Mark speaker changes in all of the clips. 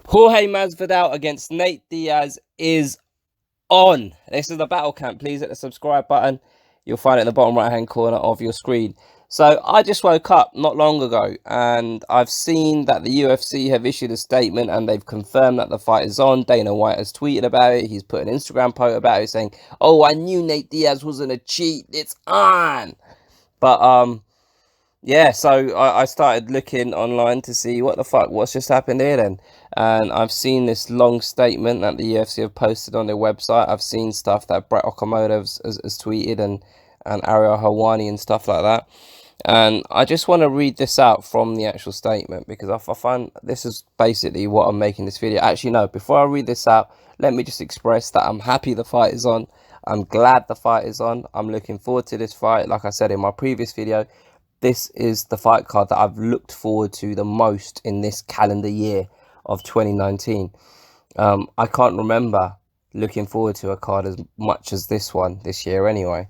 Speaker 1: Jorge Masvidal against Nate Diaz is on. This is the battle camp. Please hit the subscribe button. You'll find it in the bottom right hand corner of your screen. So I just woke up not long ago and I've seen that the UFC have issued a statement and they've confirmed that the fight is on. Dana White has tweeted about it. He's put an Instagram post about it saying, "Oh, I knew Nate Diaz wasn't a cheat. It's on." But yeah, so I started looking online to see what's just happened here then. And I've seen this long statement that the UFC have posted on their website. I've seen stuff that Brett Okamoto has tweeted and Ariel Helwani and stuff like that. And I just want to read this out from the actual statement because I find this is basically what I'm making this video. Actually, no, before I read this out, let me just express that I'm happy the fight is on. I'm glad the fight is on. I'm looking forward to this fight. Like I said in my previous video, this is the fight card that I've looked forward to the most in this calendar year of 2019. I can't remember looking forward to a card as much as this one this year anyway.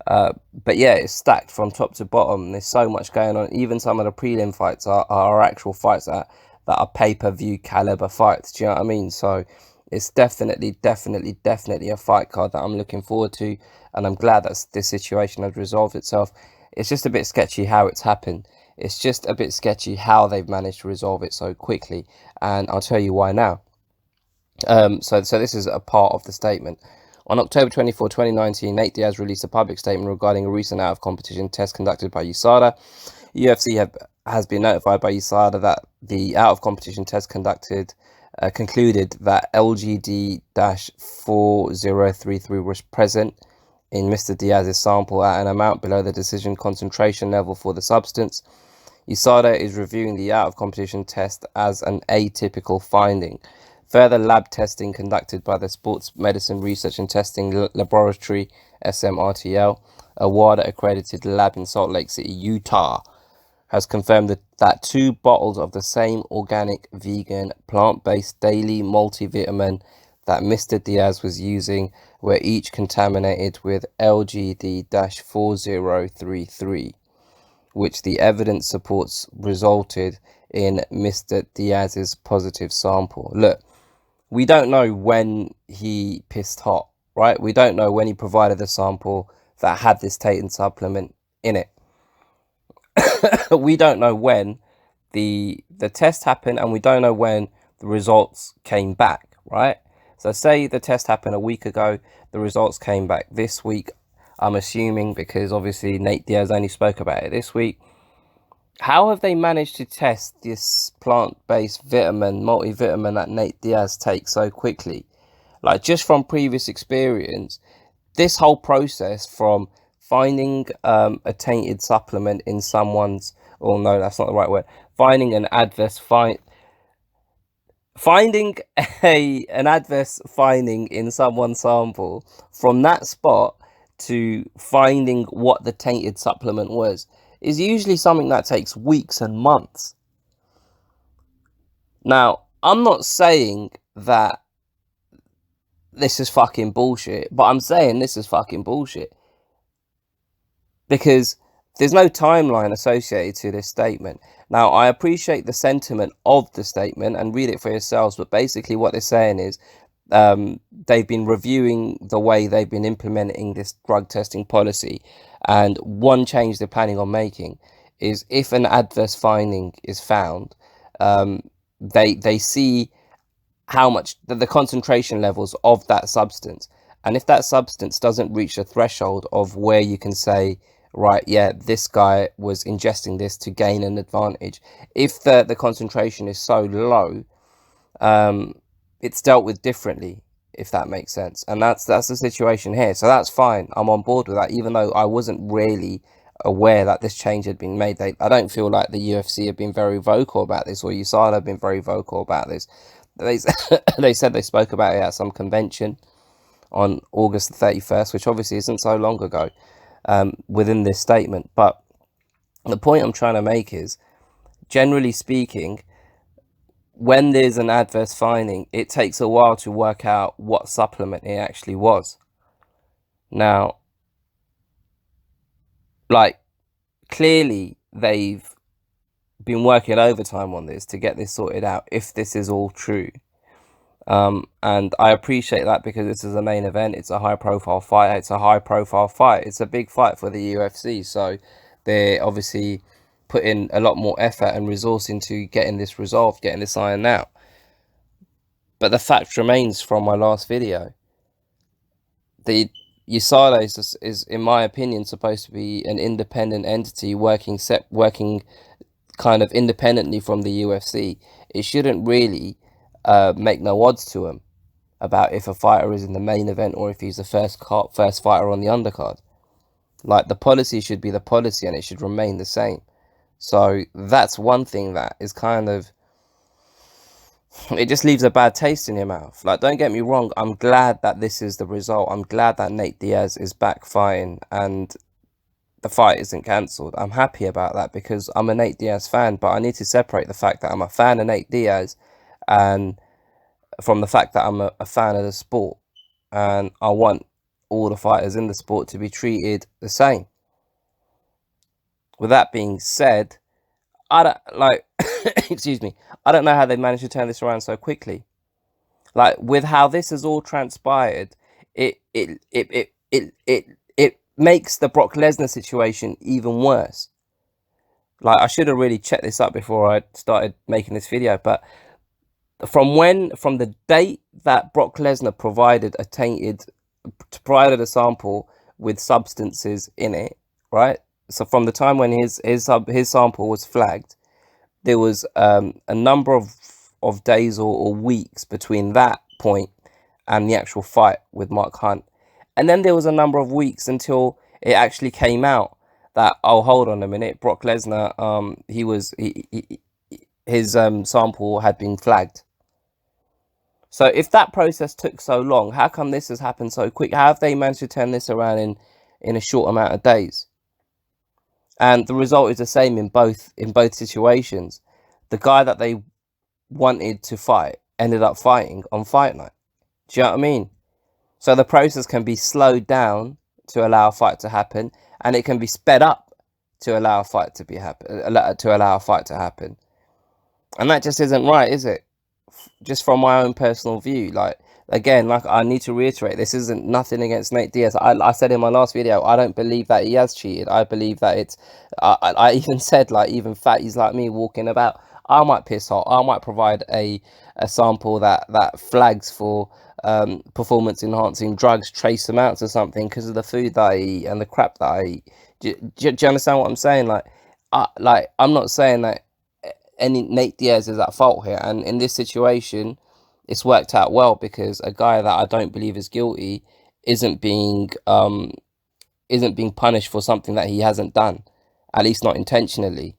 Speaker 1: But yeah, it's stacked from top to bottom. There's so much going on. Even some of the prelim fights are actual fights that are pay-per-view caliber fights. Do you know what I mean? So it's definitely a fight card that I'm looking forward to, and I'm glad that this situation has resolved itself. It's just a bit sketchy how it's happened. It's just a bit sketchy how they've managed to resolve it so quickly, and I'll tell you why now. So this is a part of the statement. On October 24, 2019, Nate Diaz released a public statement regarding a recent out-of-competition test conducted by USADA. UFC has been notified by USADA that the out-of-competition test concluded that LGD-4033 was present in Mr. Diaz's sample at an amount below the decision concentration level for the substance. USADA is reviewing the out-of-competition test as an atypical finding. Further lab testing conducted by the Sports Medicine Research and Testing Laboratory, SMRTL, a WADA-accredited lab in Salt Lake City, Utah, has confirmed that 2 bottles of the same organic, vegan, plant-based daily multivitamin that Mr. Diaz was using were each contaminated with LGD-4033, which the evidence supports resulted in Mr. Diaz's positive sample. Look, we don't know when he pissed hot, right? We don't know when he provided the sample that had this tainted supplement in it. We don't know when the test happened, and we don't know when the results came back, right? So say the test happened a week ago, the results came back this week, I'm assuming, because obviously Nate Diaz only spoke about it this week. How have they managed to test this plant-based vitamin, multivitamin that Nate Diaz takes so quickly? Like, just from previous experience, this whole process from finding a tainted supplement in someone's, oh no, that's not the right word, finding an adverse finding an adverse finding in someone's sample, from that spot to finding what the tainted supplement was, is usually something that takes weeks and months. Now, I'm not saying that this is fucking bullshit, but I'm saying this is fucking bullshit because there's no timeline associated to this statement. Now, I appreciate the sentiment of the statement and read it for yourselves, but basically what they're saying is they've been reviewing the way they've been implementing this drug testing policy, and one change they're planning on making is if an adverse finding is found, they see how much the concentration levels of that substance, and if that substance doesn't reach a threshold of where you can say, right, yeah, this guy was ingesting this to gain an advantage, if the concentration is so low, it's dealt with differently, if that makes sense. And that's the situation here. So that's fine. I'm on board with that, even though I wasn't really aware that this change had been made. I don't feel like the UFC have been very vocal about this, or USADA have been very vocal about this. They said they spoke about it at some convention on August the 31st, which obviously isn't so long ago, within this statement. But the point I'm trying to make is, generally speaking, when there's an adverse finding, it takes a while to work out what supplement it actually was. Now, like, clearly they've been working overtime on this to get this sorted out, if this is all true. And I appreciate that, because this is a main event. It's a high profile fight. It's a big fight for the UFC. So they're obviously putting a lot more effort and resource into getting this resolved, getting this ironed out. But the fact remains from my last video, the USADA is, in my opinion, supposed to be an independent entity working kind of independently from the UFC. It shouldn't really make no odds to them about if a fighter is in the main event or if he's the first fighter on the undercard. Like, the policy should be the policy, and it should remain the same. So that's one thing that is kind of, it just leaves a bad taste in your mouth. Like, don't get me wrong, I'm glad that this is the result. I'm glad that Nate Diaz is back fighting and the fight isn't cancelled. I'm happy about that, because I'm a Nate Diaz fan, but I need to separate the fact that I'm a fan of Nate Diaz and from the fact that I'm a fan of the sport, and I want all the fighters in the sport to be treated the same. With that being said, I don't like excuse me, I don't know how they managed to turn this around so quickly. Like, with how this has all transpired, it makes the Brock Lesnar situation even worse. Like, I should have really checked this up before I started making this video, but from the date that Brock Lesnar provided a sample with substances in it, right? So from the time when his sample was flagged, there was a number of days or weeks between that point and the actual fight with Mark Hunt, and then there was a number of weeks until it actually came out that, oh, hold on a minute, Brock Lesnar, his sample had been flagged. So if that process took so long, how come this has happened so quick? How have they managed to turn this around in a short amount of days? And the result is the same in both situations. The guy that they wanted to fight ended up fighting on fight night. Do you know what I mean? So the process can be slowed down to allow a fight to happen, and it can be sped up to allow a fight to happen. And that just isn't right, is it? Just from my own personal view. Like, again, like, I need to reiterate, this isn't nothing against Nate Diaz. I said in my last video, I don't believe that he has cheated. I believe that it's I even said, like, even fatties like me walking about, I might piss hot, I might provide a sample that flags for performance enhancing drugs, trace amounts or something, because of the food that I eat and the crap that I eat. Do you understand what I'm saying? Like, I'm not saying that any Nate Diaz is at fault here, and in this situation it's worked out well, because a guy that I don't believe is guilty isn't being punished for something that he hasn't done, at least not intentionally.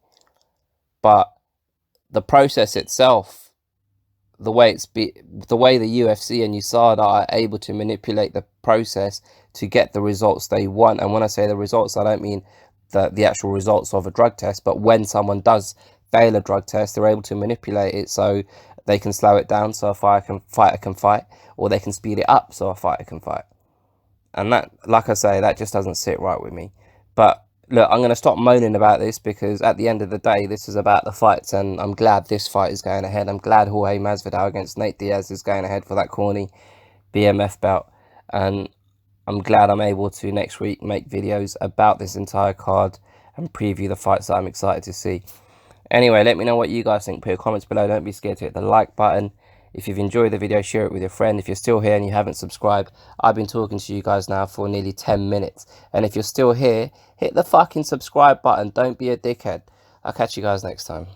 Speaker 1: But the process itself, the way the UFC and USADA are able to manipulate the process to get the results they want, and when I say the results, I don't mean the actual results of a drug test, but when someone does fail a drug test, they're able to manipulate it so they can slow it down so a fighter can fight, or they can speed it up so a fighter can fight. And that, like I say, that just doesn't sit right with me. But look, I'm going to stop moaning about this, because at the end of the day, this is about the fights, and I'm glad this fight is going ahead. I'm glad Jorge Masvidal against Nate Diaz is going ahead for that corny BMF belt, and I'm glad I'm able to next week make videos about this entire card and preview the fights that I'm excited to see. Anyway, let me know what you guys think. Put your comments below. Don't be scared to hit the like button. If you've enjoyed the video, share it with your friend. If you're still here and you haven't subscribed, I've been talking to you guys now for nearly 10 minutes. And if you're still here, hit the fucking subscribe button. Don't be a dickhead. I'll catch you guys next time.